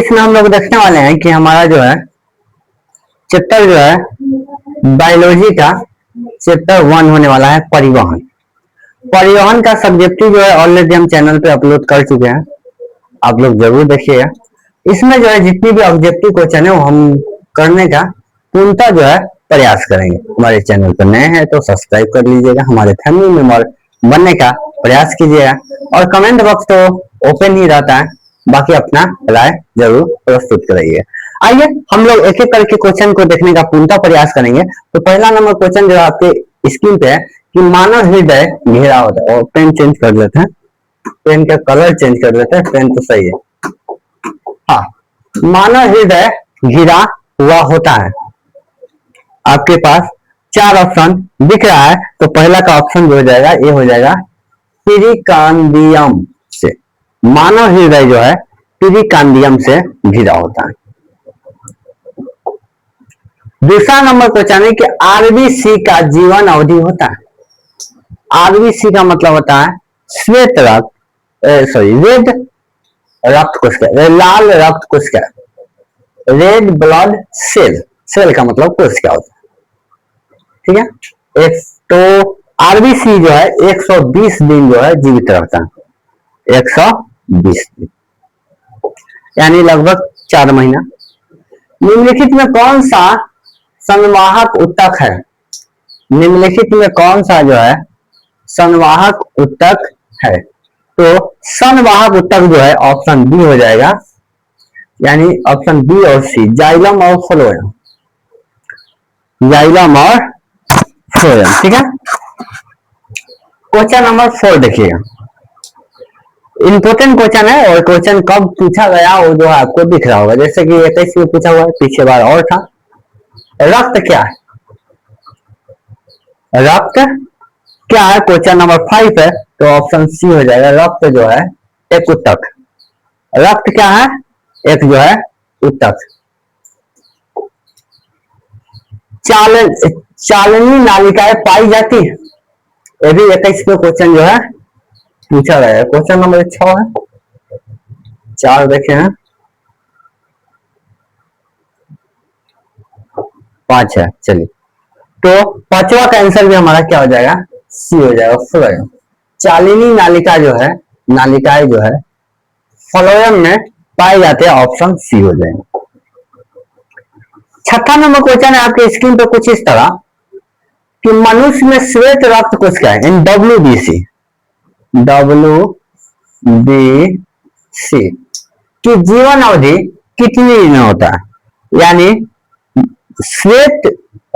इसमें हम लोग देखने वाले हैं कि हमारा जो है चैप्टर जो है बायोलॉजी का चैप्टर 1 होने वाला है परिवहन। परिवहन का सब्जेक्टिव जो है ऑलरेडी हम चैनल पे अपलोड कर चुके हैं, आप लोग जरूर देखिएगा। इसमें जो है जितनी भी ऑब्जेक्टिव क्वेश्चन है वो हम करने का पूर्णतः जो है प्रयास करेंगे। हमारे चैनल पर नए हैं तो सब्सक्राइब कर लीजिएगा, हमारे फैमिली मेंबर बनने का प्रयास कीजिएगा और कमेंट बॉक्स तो ओपन ही रहता है, बाकी अपना राय जरूर प्रस्तुत कराइए। आइए हम लोग एक एक करके क्वेश्चन को देखने का पूर्णतः प्रयास करेंगे। तो पहला नंबर क्वेश्चन जो आपके स्क्रीन पे है कि मानव हृदय घेरा होता है, और पेन चेंज कर लेते हैं, पेन का कलर चेंज कर लेते हैं, पेन तो सही है। हाँ, मानव हृदय घिरा हुआ होता है। आपके पास 4 ऑप्शन दिख रहा है, तो पहला का ऑप्शन जो हो जाएगा ये हो जाएगा पेरिकार्डियम से। मानव हृदय जो है पेरिकार्डियम से घिरा होता है। दूसरा नंबर क्वेश्चन है कि आरबीसी का जीवन अवधि होता है। आरबीसी का मतलब होता है श्वेत रक्त, रेड रक्त कोशिका, लाल रक्त कोशिका, रेड ब्लड सेल। सेल का मतलब कोशिका होता है, ठीक है। एक तो आरबीसी जो है 120 दिन जो है जीवित रहता है, 120 दिन यानी लगभग 4 महीना। निम्नलिखित में कौन सा संवाहक ऊतक है? निम्नलिखित में कौन सा जो है संवाहक ऊतक है? तो संवाहक ऊतक जो है ऑप्शन बी हो जाएगा, यानी ऑप्शन बी और सी, जाइलम और फ्लोएम। जाइलम और फ्लोएम, ठीक है। क्वेश्चन नंबर 4 देखिएगा, इंपोर्टेंट क्वेश्चन है और क्वेश्चन कब पूछा गया वो जो है आपको दिख रहा होगा, जैसे कि 21 में पूछा हुआ है, पीछे बार और था। रक्त क्या है? रक्त क्या है? क्वेश्चन नंबर 5 है, तो ऑप्शन सी हो जाएगा, रक्त जो है एक ऊतक। रक्त क्या है? एक जो है ऊतक। चालनी नालिकाएं पाई जाती है, ये भी 21 में क्वेश्चन जो है पूछा गया है। क्वेश्चन नंबर 6 है, 4 देखे हैं, 5 है। चलिए, तो पांचवा का आंसर भी हमारा क्या हो जाएगा? सी हो जाएगा, फ्लोएम। चालिनी नालिका जो है, नालिकाएं जो है फ्लोएम में पाए जाते हैं, ऑप्शन सी हो जाएगा। छठा नंबर क्वेश्चन है आपके स्क्रीन पर कुछ इस तरह कि मनुष्य में श्वेत रक्त कोशिका है, WBC, WBC की जीवन अवधि कितनी दिन होता है? यानी श्वेत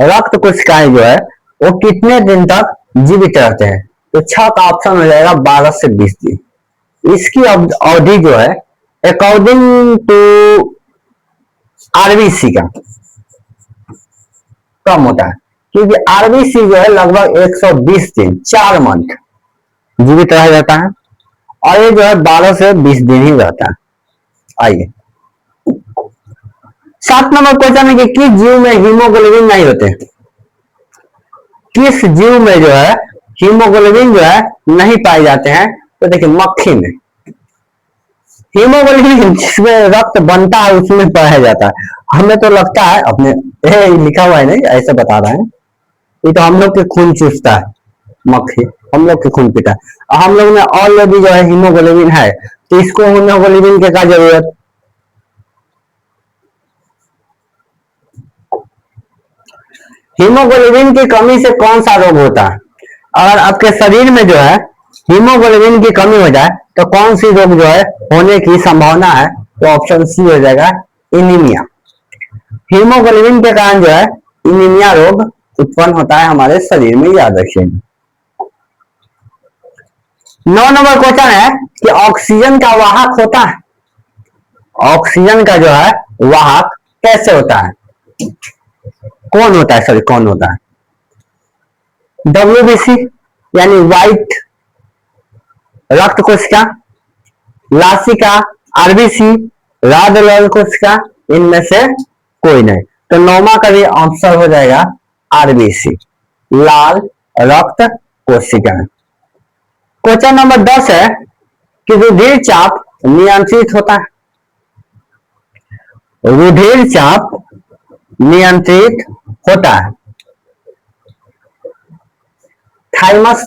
रक्त कोशिकाएं जो है वो कितने दिन तक जीवित रहते हैं? तो 6 का ऑप्शन हो जाएगा 12 से 20 दिन। इसकी अवधि जो है अकॉर्डिंग टू आरबीसी का कम होता है, क्योंकि आरबीसी जो है लगभग 120 दिन, 4 मंथ जीवित रह जाता है, और ये जो है 12 से 20 दिन ही रहता है। आइए 7 नंबर क्वेश्चन है कि किस जीव में हीमोग्लोबिन नहीं होते? किस जीव में जो है हीमोग्लोबिन जो है नहीं पाए जाते हैं? तो देखिए मक्खी में हीमोग्लोबिन जिसमें रक्त बनता है उसमें पाया जाता है। हमें तो लगता है अपने लिखा हुआ है नहीं, ऐसे बता रहे हैं, ये तो हम लोग के खून चूसता है, मक्खी हम लोग के खून पीता है। हम लोग में ऑलरेडी जो है हीमोग्लोबिन है, तो इसको हीमोग्लोबिन के क्या जरूरत? हीमोग्लोबिन की कमी से कौन सा रोग होता है? अगर आपके शरीर में जो है हीमोग्लोबिन की कमी हो जाए तो कौन सी रोग जो है होने की संभावना है? तो ऑप्शन सी हो जाएगा, एनीमिया। हीमोग्लोबिन के कारण जो है एनीमिया रोग उत्पन्न होता है हमारे शरीर में, याद रखिएगा। 9 नंबर क्वेश्चन है कि ऑक्सीजन का वाहक होता है। ऑक्सीजन का जो है वाहक कैसे होता है? कौन होता है? सॉरी, कौन होता है? WBC यानी व्हाइट रक्त कोशिका, लासिका, आरबीसी, लाल रक्त कोशिका, इनमें से कोई नहीं। तो 9वां का भी आंसर हो जाएगा आरबीसी, लाल रक्त कोशिका। क्वेश्चन नंबर 10 है कि रुधिर चाप नियंत्रित होता है। रुधिर चाप नियंत्रित होता है। थाइमस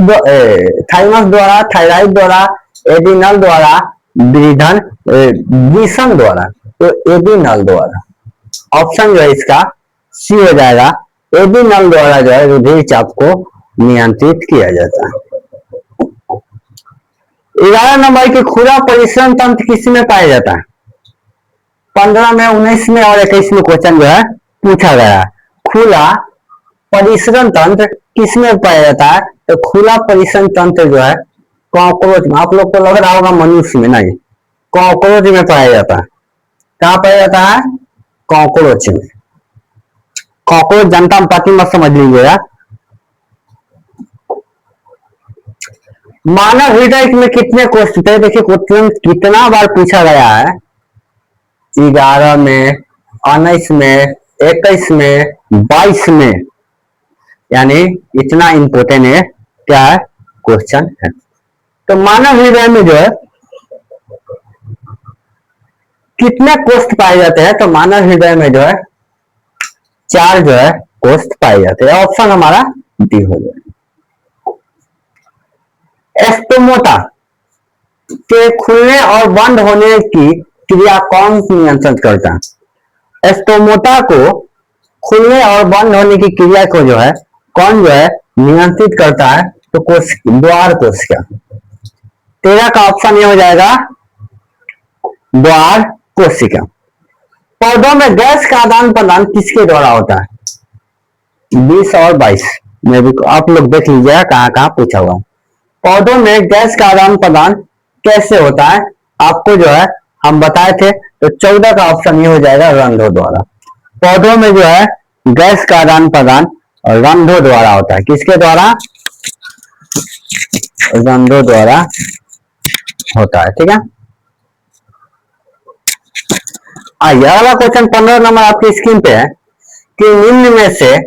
द्वारा, थायराइड द्वारा, एडिनल द्वारा, विधन विषम द्वारा। तो एडिनल द्वारा ऑप्शन जो है इसका सी हो जाएगा। एडिनल द्वारा जो है रुधिर चाप को नियंत्रित किया जाता है। 11 नंबर की खुला परिसरण तंत्र किसमें पाया जाता है? 15 में, 19 में और 21 में क्वेश्चन जो है पूछा गया। खुला परिसरण तंत्र किसमें पाया जाता है? तो खुला परिसरण तंत्र जो है कॉकरोच में। आप लोग को लग रहा होगा मनुष्य में, नहीं, कॉकरोच में पाया जाता है। कहाँ पाया जाता है? कॉकरोच में। कॉकरोच जनता पार्टी मत समझ लीजिएगा। मानव हृदय में कितने कोष होते हैं? देखिए क्वेश्चन कितना बार पूछा गया है। 11 में, 19 में, 21 में, 22 में, यानी इतना इंपोर्टेंट है क्या है क्वेश्चन है। तो मानव हृदय में जो है कितने कोष्ठ पाए जाते हैं? तो मानव हृदय में जो है 4 जो है कोष्ठ पाए जाते हैं। ऑप्शन हमारा डी हो जाए। एस्टोमोटा के खुलने और बंद होने की क्रिया कौन नियंत्रित करता है? एस्टोमोटा को खुलने और बंद होने की क्रिया को जो है कौन जो है नियंत्रित करता है? तो द्वार कोशिका। 13 का ऑप्शन ये हो जाएगा द्वार कोशिका। पौधों में गैस का आदान प्रदान किसके द्वारा होता है? 20 और 22 में भी आप लोग देख लीजिएगा कहां कहां पूछा हुआ। पौधों में गैस का आदान प्रदान कैसे होता है आपको जो है हम बताए थे। तो 14 का ऑप्शन ये हो जाएगा रंध्रों द्वारा। पौधों में जो है गैस का आदान प्रदान रंध्रों द्वारा होता है। किसके द्वारा? रंध्रों द्वारा होता है। ठीक है, आइए अगला क्वेश्चन 15 नंबर आपकी स्क्रीन पे है कि निम्न में से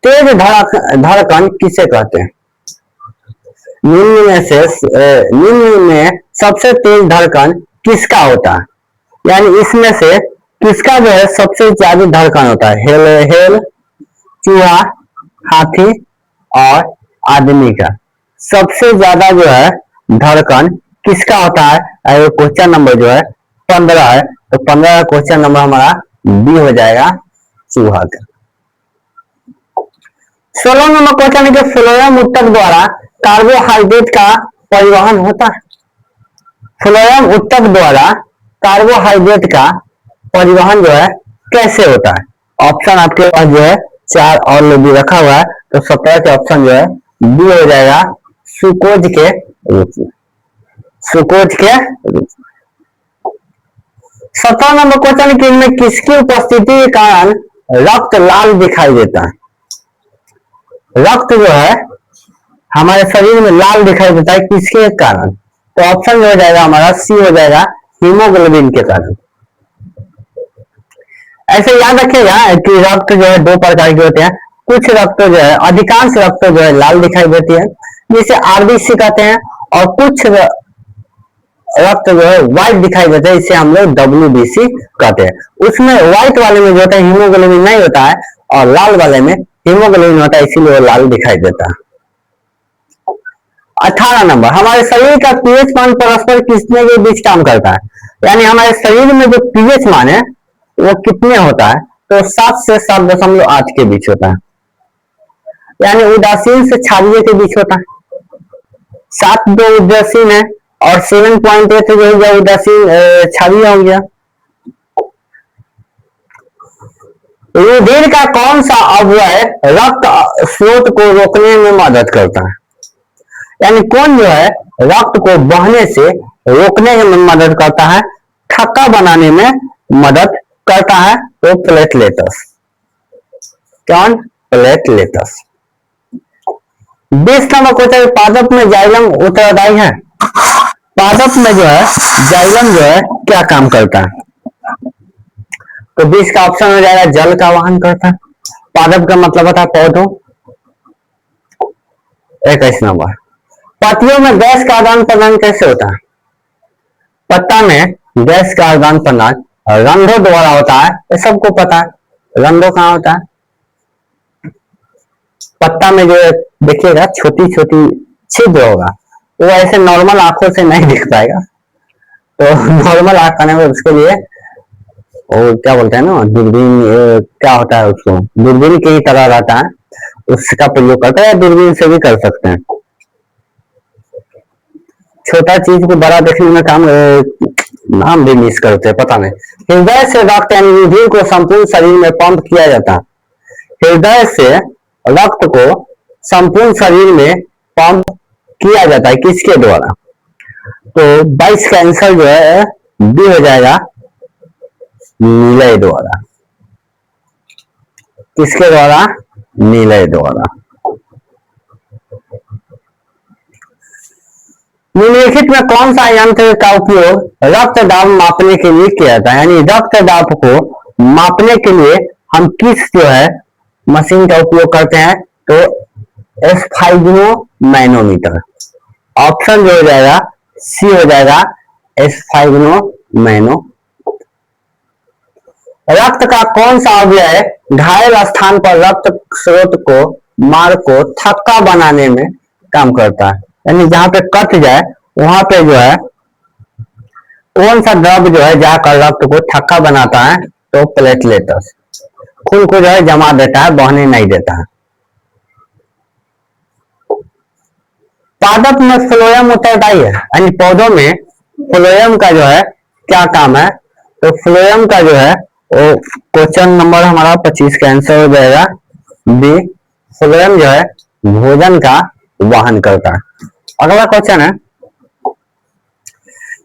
तेज धड़कन किसे कहते हैं? निम्न में सबसे तेज धड़कन किसका होता है? यानी इसमें से किसका जो है सबसे ज्यादा धड़कन होता है? हेल, चूहा, हाथी और आदमी का सबसे ज्यादा जो है धड़कन किसका होता है? क्वेश्चन नंबर जो है 15 है। तो 15 का क्वेश्चन नंबर हमारा बी हो जाएगा, चूहा का। 16 नंबर क्वेश्चन है कि फ्लोएम ऊतक द्वारा कार्बोहाइड्रेट का परिवहन होता है। फ्लोएम ऊतक द्वारा कार्बोहाइड्रेट का परिवहन जो है कैसे होता है? ऑप्शन आपके पास जो है 4 और लोग भी रखा हुआ है। तो 17 के ऑप्शन जो है बी हो जाएगा, सुकोज के रूप में। सुकोज के रूप। 17 नंबर क्वेश्चन कि इनमें किसकी उपस्थिति के कारण रक्त लाल दिखाई देता है? रक्त जो है हमारे शरीर में लाल दिखाई देता है किसके कारण? तो ऑप्शन हो जाएगा हमारा सी हो जाएगा, हीमोग्लोबिन के कारण। ऐसे याद रखिएगा कि रक्त जो है 2 प्रकार के होते हैं। कुछ रक्त जो है, अधिकांश रक्त जो है लाल दिखाई देती है, जिसे आरबीसी कहते हैं। और कुछ रक्त जो है व्हाइट दिखाई देता है, इसे हम लोग डब्ल्यूबीसी कहते हैं। उसमें व्हाइट वाले में जो होता है हीमोग्लोबिन नहीं होता है और लाल वाले में हीमोग्लोबिन होता है, इसीलिए वो लाल दिखाई देता है। 18 नंबर, हमारे शरीर का पीएच मान परस्पर कितने के बीच काम करता है? यानी हमारे शरीर में जो पीएच मान है वो कितने होता है? तो 7 से 7.8 के बीच होता है। यानी उदासीन से क्षारीय के बीच होता है। 7 जो उदासीन है और 7.8 जो हो गया उदासीन क्षारीय हो गया। रुधिर का कौन सा अवयव रक्त स्रोत को रोकने में मदद करता है? यानी कौन जो है रक्त को बहने से रोकने में मदद करता है, थक्का बनाने में मदद करता है? तो प्लेटलेटस। कौन? प्लेटलेटस। 20 नंबर क्वेश्चन, पादप में जाइलम उत्तरदायी है। पादप में जो है जाइलम जो है क्या काम करता है? तो 20 का ऑप्शन हो जाएगा जल का वहन करता है। पादप का मतलब होता है पौधों। 21 नंबर, पत्तियों में गैस का आदान प्रदान कैसे होता है? पत्ता में गैस का आदान प्रदान रंध्रों द्वारा होता है, ये सबको पता है। रंध्रों कहाँ होता है? पत्ता में जो देखिएगा छोटी छोटी छिद्र होगा, वो ऐसे नॉर्मल आंखों से नहीं दिख पाएगा। तो नॉर्मल आंख करने में उसके लिए वो क्या बोलते हैं ना, दूरबीन, क्या होता है उसको, दूरबीन की ही तरह रहता है, उसका प्रयोग करते हैं। दूरबीन से भी कर सकते हैं। छोटा चीज को बड़ा देखने में काम, नाम भी मिस करते हैं, पता नहीं। हृदय से रक्त यानी रुधिर को संपूर्ण शरीर में पंप किया जाता है। हृदय से रक्त को संपूर्ण शरीर में पंप किया जाता है, किसके द्वारा? तो 22 का आंसर जो है बी हो जाएगा, नीलय द्वारा। किसके द्वारा? नीलय द्वारा। निम्नलिखित में कौन सा यंत्र का उपयोग रक्त दाब मापने के लिए किया जाता है? यानी रक्त दाब को मापने के लिए हम किस जो है मशीन का उपयोग करते हैं? तो एस्फाइग्नो मैनोमीटर। ऑप्शन जो हो जाएगा सी हो जाएगा, एस्फाइग्नो मैनो। रक्त का कौन सा अवयव घायल स्थान पर रक्त स्रोत को मार्ग को थक्का बनाने में काम करता है? यानी जहां पे कट जाए वहां पे जो है कौन सा द्रव जो है जाकर रक्त को थक्का बनाता है? तो प्लेटलेट्स। खून को जो है जमा देता है, बहने नहीं देता है। पादप में फ्लोएम उत्तरदायी है, यानी पौधों में फ्लोएम का जो है क्या काम है? तो फ्लोएम का जो है वो क्वेश्चन नंबर हमारा 25 का आंसर हो जाएगा बी। फ्लोएम जो है भोजन का वहन करता है। अगला क्वेश्चन है,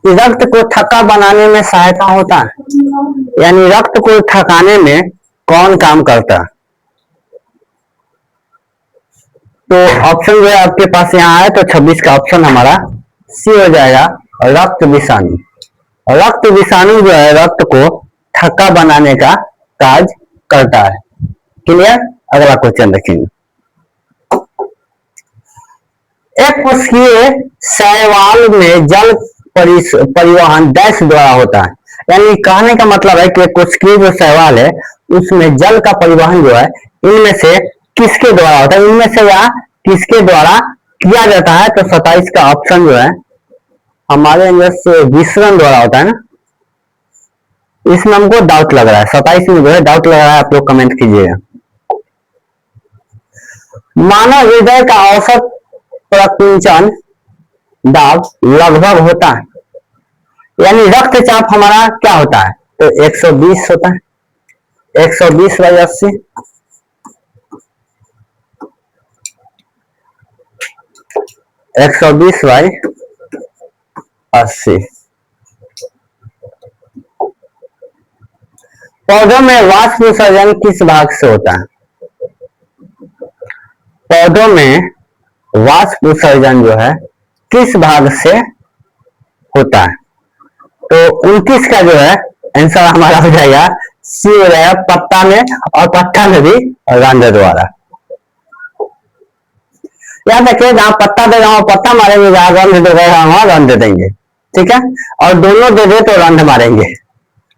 रक्त को थक्का बनाने में सहायता होता है, यानी रक्त को थकाने में कौन काम करता है? तो ऑप्शन जो है आपके पास यहाँ है, तो 26 का ऑप्शन हमारा सी हो जाएगा, रक्त विषाणु। रक्त विषाणु जो है रक्त को थक्का बनाने का कार्य करता है। क्लियर? अगला क्वेश्चन देखेंगे। एक कोशिकीय शैवाल में जल परिवहन डैश द्वारा होता है, यानी कहने का मतलब है कि कोशिकीय जो शैवाल है उसमें जल का परिवहन जो है इनमें से किसके द्वारा होता है? इनमें से या किसके द्वारा किया जाता है? तो 27 का ऑप्शन जो है हमारे अंदर से विसरण द्वारा होता है ना। इसमें हमको डाउट लग रहा है, 27 में जो है डाउट लग रहा है, आप लोग कमेंट कीजिएगा। मानव हृदय का औसत प्रकुंचन दाब लगभग होता है, यानी रक्तचाप हमारा क्या होता है? तो 120 होता है, 120/80। 120/80। पौधों में वाष्प उत्सर्जन किस भाग से होता है? पौधों में वाष्प उत्सर्जन जो है किस भाग से होता है? तो 29 का जो है आंसर हमारा हो जाएगा सी हो जाएगा, पत्ता में, और पत्ता में भी रंध्र द्वारा। याद रखिए, जहां पत्ता दे रहा पत्ता मारेंगे, जहां रंध्र दे रहा वहां रंध्र देंगे, ठीक है? और दोनों दे दे तो रंध्र मारेंगे,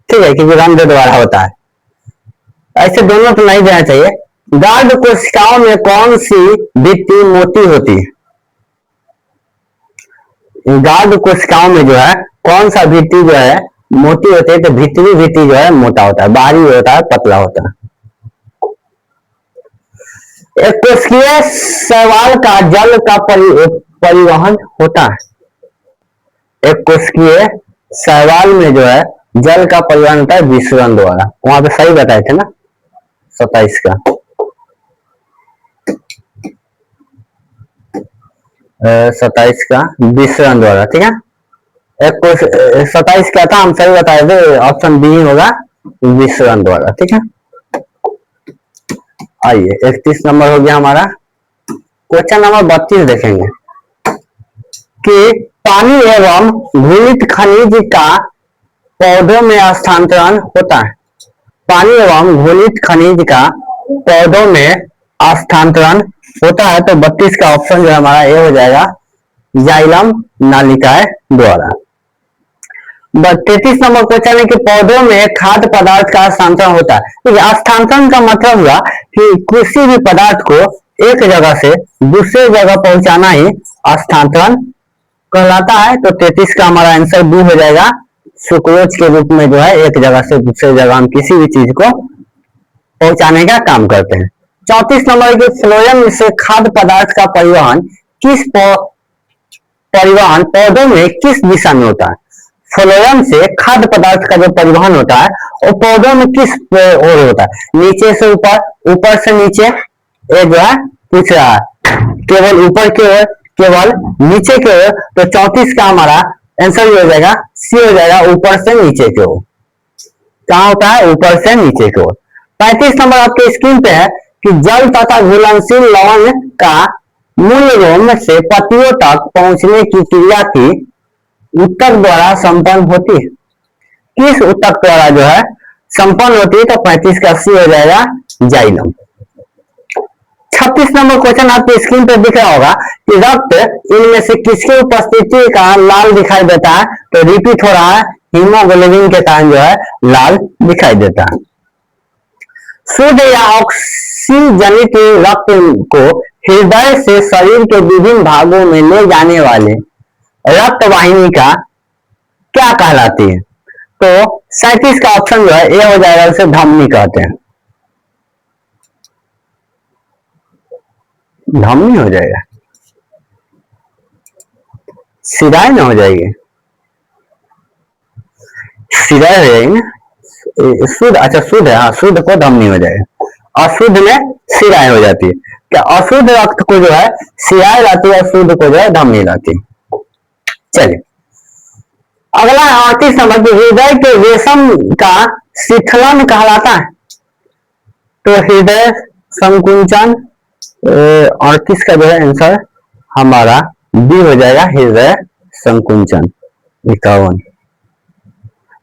ठीक है, क्योंकि रंध्र द्वारा होता है। ऐसे दोनों तो नहीं देना चाहिए। गार्ड कोशिकाओं में कौन सी भित्ति मोटी होती है? गार्ड कोशिकाओं में जो है कौन सा भित्ति जो है मोटी होती है? तो भीतरी भित्ति जो है मोटा होता है, बाहरी होता है पतला होता है। एक कोशिकीय शैवाल का जल का परिवहन होता है। एक कोशिकीय शैवाल में जो है जल का परिवहन होता है विसरण द्वारा। वहां पे सही बताए थे ना, 27 का। 27 का विसरण द्वारा, ठीक है। 27 क्या था, हम सही बताए थे, ऑप्शन बी होगा विसरण द्वारा, ठीक है। आइए 31 नंबर हो गया हमारा। क्वेश्चन नंबर 32 देखेंगे कि पानी एवं घुलित खनिज का पौधों में स्थानांतरण होता है। पानी एवं घुलित खनिज का पौधों में स्थानांतरण होता है, तो 32 का ऑप्शन जो हमारा ए हो जाएगा, जाइलम नलिकाएं द्वारा। 33 नंबर क्वेश्चन है कि पौधों में खाद्य पदार्थ का हस्तांतरण होता है। देखिए हस्तांतरण का मतलब हुआ कि किसी भी पदार्थ को एक जगह से दूसरे जगह पहुंचाना ही हस्तांतरण कहलाता है। तो 33 का हमारा आंसर बी हो जाएगा। सुक्रोज के रूप में जो है एक जगह से दूसरे जगह हम किसी भी चीज को पहुंचाने का काम करते हैं। 34 नंबर के फ्लोएम से खाद्य पदार्थ का परिवहन पौधों में किस दिशा में होता है। फ्लोएम से खाद्य पदार्थ का जो परिवहन होता है वो पौधों में किस ओर होता है, नीचे से ऊपर, ऊपर से नीचे। ये जो है पूछ रहा है केवल ऊपर की ओर, केवल नीचे की ओर। तो 34 का हमारा आंसर हो जाएगा सी हो जाएगा, ऊपर से नीचे की ओर। कहाँ होता है, ऊपर से नीचे की ओर। 35 नंबर आपके स्क्रीन पे है कि जल तथा घुलनशील लवण का मूल रोम से पत्तियों तक पहुंचने की क्रिया की ऊतक द्वारा संपन्न होती है। किस ऊतक द्वारा जो है संपन्न होती है। तो 35 का सी हो जाएगा जाइलम। 36 नंबर क्वेश्चन आपके स्क्रीन पर दिख रहा होगा कि रक्त इनमें से किसकी उपस्थिति का लाल दिखाई देता है। तो रिपीट हो रहा है, हीमोग्लोबिन के कारण जो है लाल दिखाई देता है। शुद्ध या ऑक्सीजनित रक्त को हृदय से शरीर के विभिन्न भागों में ले जाने वाले रक्त वाहिनी का क्या कहलाती है। तो 37 का ऑप्शन जो है ए हो जाएगा, उसे धमनी कहते हैं। धमनी हो जाएगा, सिराय ना हो जाएगी, सिराय हो जाएगी ना। शुद्ध, अच्छा शुद्ध है, हाँ शुद्ध को धमनी हो जाएगा, अशुद्ध में सिराय हो जाती है। क्या अशुद्ध रक्त को जो है सिराय लाती है, शुद्ध को जो है धमनी लाती है। चलिए अगला 38 नंबर की हृदय के रेशम का शिथिलन कहलाता है। तो हृदय संकुंचन 38 का जो है आंसर हमारा बी हो जाएगा, हृदय संकुंचन 51।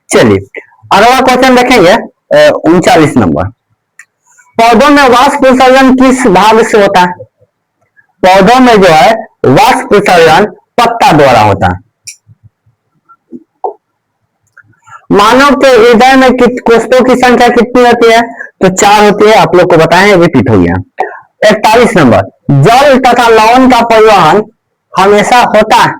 चलिए अगला क्वेश्चन देखेंगे 39 नंबर। पौधों में वाष्प उत्सर्जन किस भाग से होता है। पौधों में जो है वाष्प उत्सर्जन पत्ता द्वारा होता है। मानव के हृदय में कोशिकाओं की संख्या कितनी होती है। तो 4 होती है, आप लोग को बताएं, रिपीट हो गया। 41 नंबर, जल तथा लवण का परिवहन हमेशा होता है।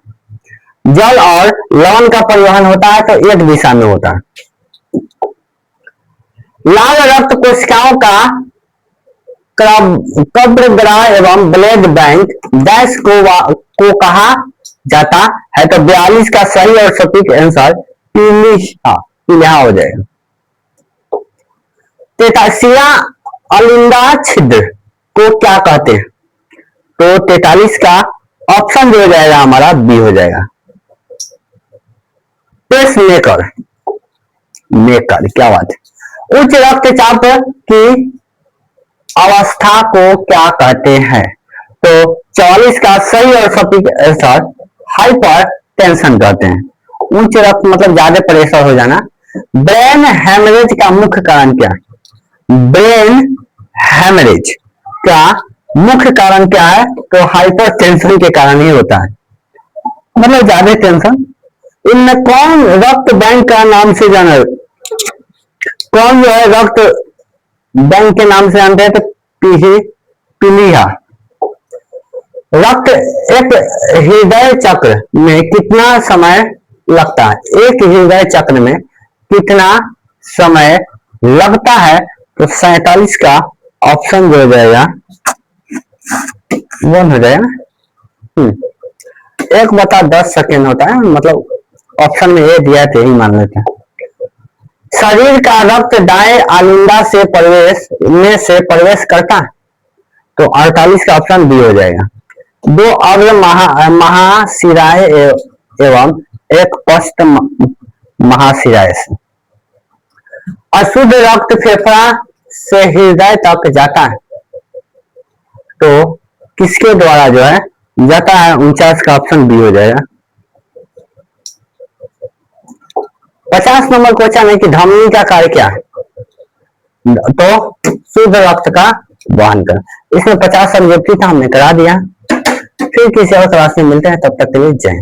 जल और लवण का परिवहन होता है तो एक दिशा में होता है। लाल रक्त कोशिकाओं का कब्रग्राह एवं ब्लड बैंक डैश को कहा जाता है। तो 42 का सही और सटीक आंसर पीलिया हो जाएगा। 43 अलिंदा छिद्र को क्या कहते हैं। तो 43 का ऑप्शन जो हो जाएगा हमारा बी हो जाएगा, पेस मेकर। मेकर, क्या बात है। उच्च रक्तचाप की अवस्था को क्या कहते हैं। तो 44 का सही और सटीक आंसर हाइपर टेंशन कहते हैं। उच्च रक्त मतलब ज्यादा प्रेशर हो जाना। ब्रेन हेमरेज का मुख्य कारण क्या है। ब्रेन हेमरेज का मुख्य कारण क्या है। तो हाइपर टेंशन के कारण ही होता है, मतलब ज्यादा टेंशन। इनमें कौन रक्त बैंक का नाम से जाना, कौन जो है रक्त बैंक के नाम से जानते हैं। तो पीलिया। रक्त एक हृदय चक्र में कितना समय लगता है। एक हृदय चक्र में कितना समय लगता है। तो 47 का ऑप्शन जो हो जाएगा 1 हो जाएगा। 1/10 सेकेंड होता है, मतलब ऑप्शन में ये दिया थे, ही मान लेते हैं। शरीर का रक्त दाएं आलिंदा से प्रवेश करता है। तो 48 का ऑप्शन बी हो जाएगा। 2 अग्र महाशिराएं एवं एक पश्च महाशिराएं से। अशुद्ध रक्त फेफड़ा से हृदय तक जाता है। तो किसके द्वारा जो है जाता है। 49 का ऑप्शन बी हो जाएगा। 50 नंबर क्वेश्चन है कि धमनी का कार्य क्या है। तो शुद्ध रक्त का वहन कर। इसमें 50 सब्जेक्ट था, हमने करा दिया। फिर किसी और क्लास में मिलते हैं, तब तक के लिए जय।